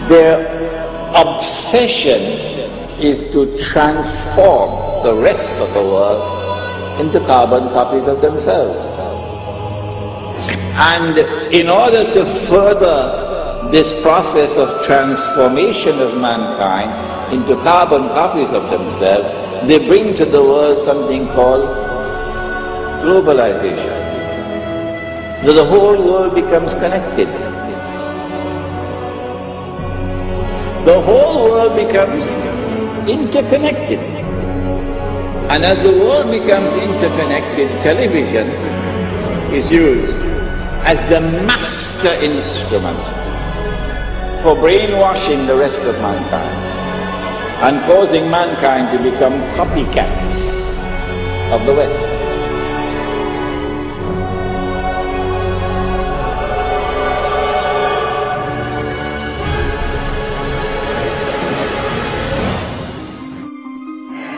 Their obsession is to transform the rest of the world into carbon copies of themselves. And in order to further this process of transformation of mankind into carbon copies of themselves, they bring to the world something called globalization. The whole world becomes connected. The whole world becomes interconnected. And as the world becomes interconnected, television is used as the master instrument for brainwashing the rest of mankind and causing mankind to become copycats of the West.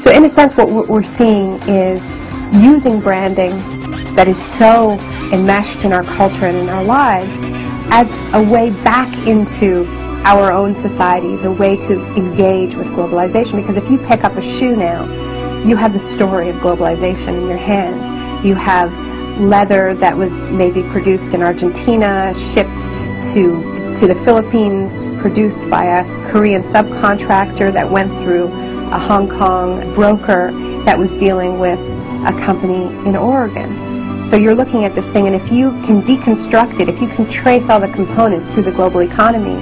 So in a sense, what we're seeing is using branding that is so enmeshed in our culture and in our lives as a way back into our own societies, a way to engage with globalization. Because if you pick up a shoe now, you have the story of globalization in your hand. You have leather that was maybe produced in Argentina, shipped to the Philippines, produced by a Korean subcontractor that went through a Hong Kong broker that was dealing with a company in Oregon. So you're looking at this thing, and if you can deconstruct it, if you can trace all the components through the global economy,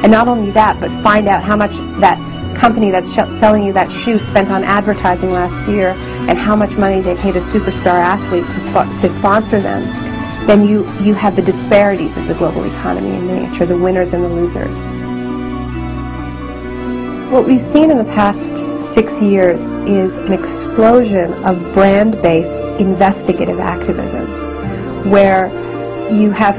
and not only that, but find out how much that company that's selling you that shoe spent on advertising last year, and how much money they paid a superstar athlete to sponsor them, then you have the disparities of the global economy in miniature, the winners and the losers. What we've seen in the past 6 years is an explosion of brand-based investigative activism, where you have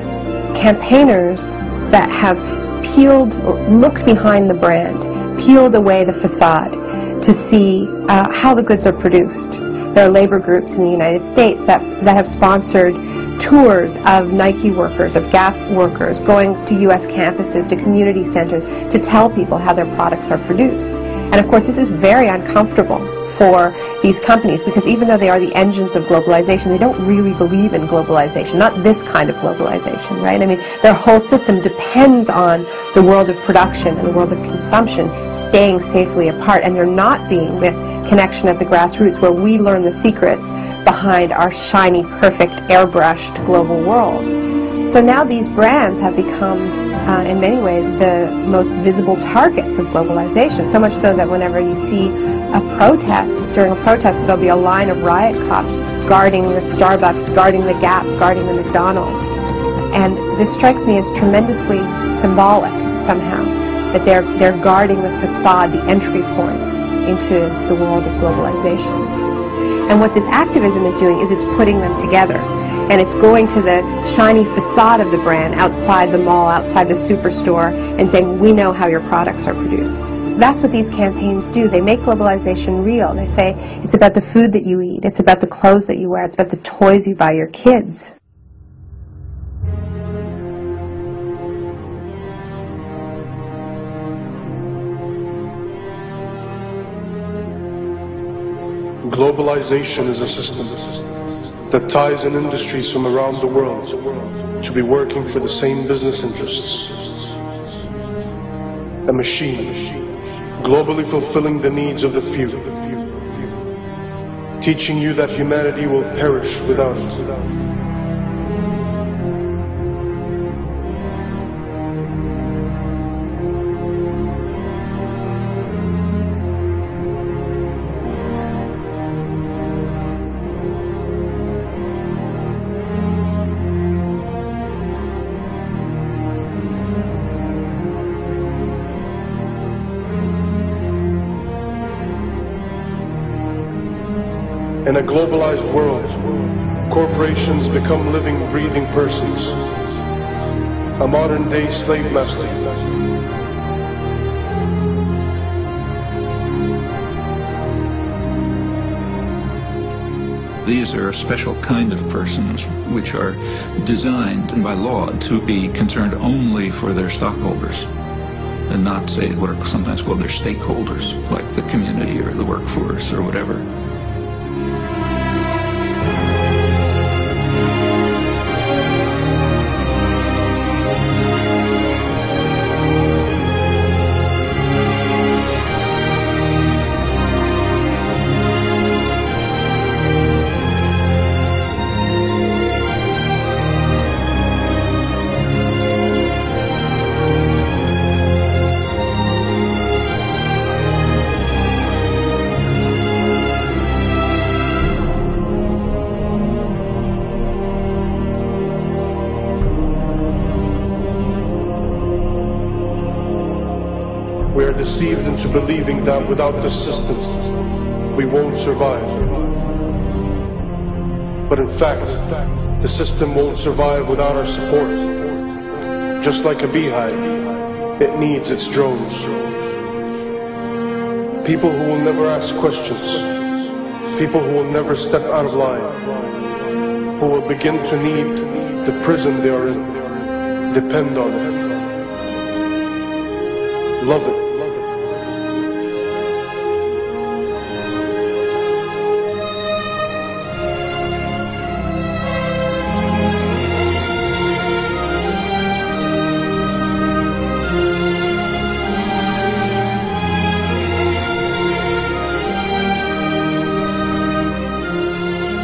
campaigners that have peeled or looked behind the brand, peeled away the facade to see how the goods are produced. There are labor groups in the United States that have sponsored tours of Nike workers, of Gap workers, going to U.S. campuses, to community centers, to tell people how their products are produced. And of course, this is very uncomfortable for these companies, because even though they are the engines of globalization, they don't really believe in globalization, not this kind of globalization, right? I mean, their whole system depends on the world of production and the world of consumption staying safely apart, and there not being this connection at the grassroots where we learn the secrets behind our shiny, perfect, airbrushed global world. So now these brands have become, in many ways, the most visible targets of globalization, so much so that whenever you see a protest, during a protest, there'll be a line of riot cops guarding the Starbucks, guarding the Gap, guarding the McDonald's. And this strikes me as tremendously symbolic, somehow, that they're guarding the facade, the entry point into the world of globalization. And what this activism is doing is it's putting them together. And it's going to the shiny facade of the brand outside the mall, outside the superstore, and saying, we know how your products are produced. That's what these campaigns do. They make globalization real. They say, it's about the food that you eat, it's about the clothes that you wear, it's about the toys you buy your kids. Globalization is a system that ties in industries from around the world to be working for the same business interests. A machine, globally fulfilling the needs of the few, teaching you that humanity will perish without it. In a globalized world, corporations become living, breathing persons, a modern-day slave master. These are a special kind of persons which are designed by law to be concerned only for their stockholders. and not say what are sometimes called their stakeholders, like the community or the workforce or whatever. We are deceived into believing that without this system, we won't survive. But in fact, the system won't survive without our support. Just like a beehive, it needs its drones. People who will never ask questions, people who will never step out of line, who will begin to need the prison they are in, depend on it, love it.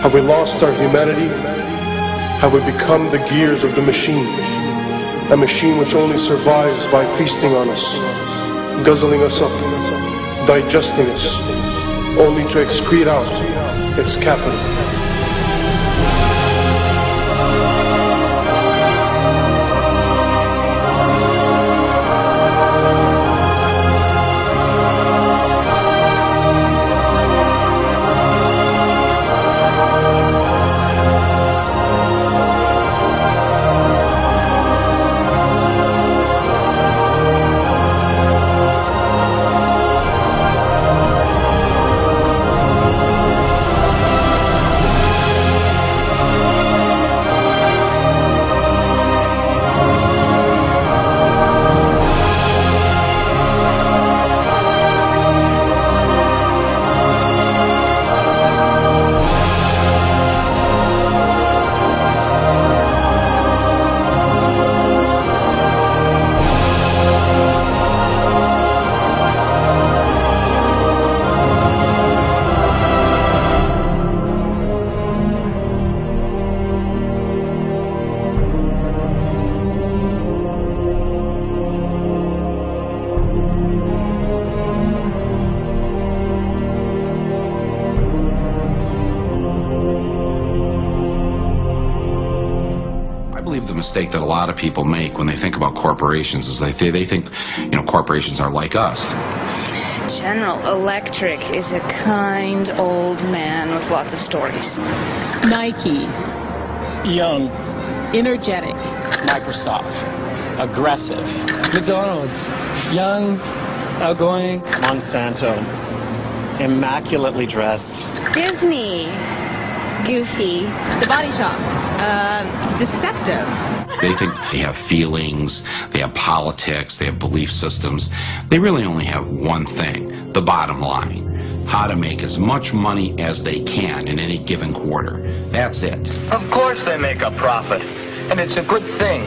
Have we lost our humanity? Have we become the gears of the machine? A machine which only survives by feasting on us, guzzling us up, digesting us, only to excrete out its capital. The mistake that a lot of people make when they think about corporations is they think, corporations are like us. General Electric is a kind old man with lots of stories. Nike. Young. Energetic. Microsoft. Aggressive. McDonald's. Young. Outgoing. Monsanto. Immaculately dressed. Disney. Goofy. The Body Shop. Deceptive. They think they have feelings, they have politics, they have belief systems. They really only have one thing, the bottom line. How to make as much money as they can in any given quarter. That's it. Of course they make a profit, and it's a good thing.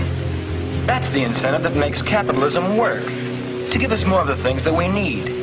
That's the incentive that makes capitalism work, to give us more of the things that we need.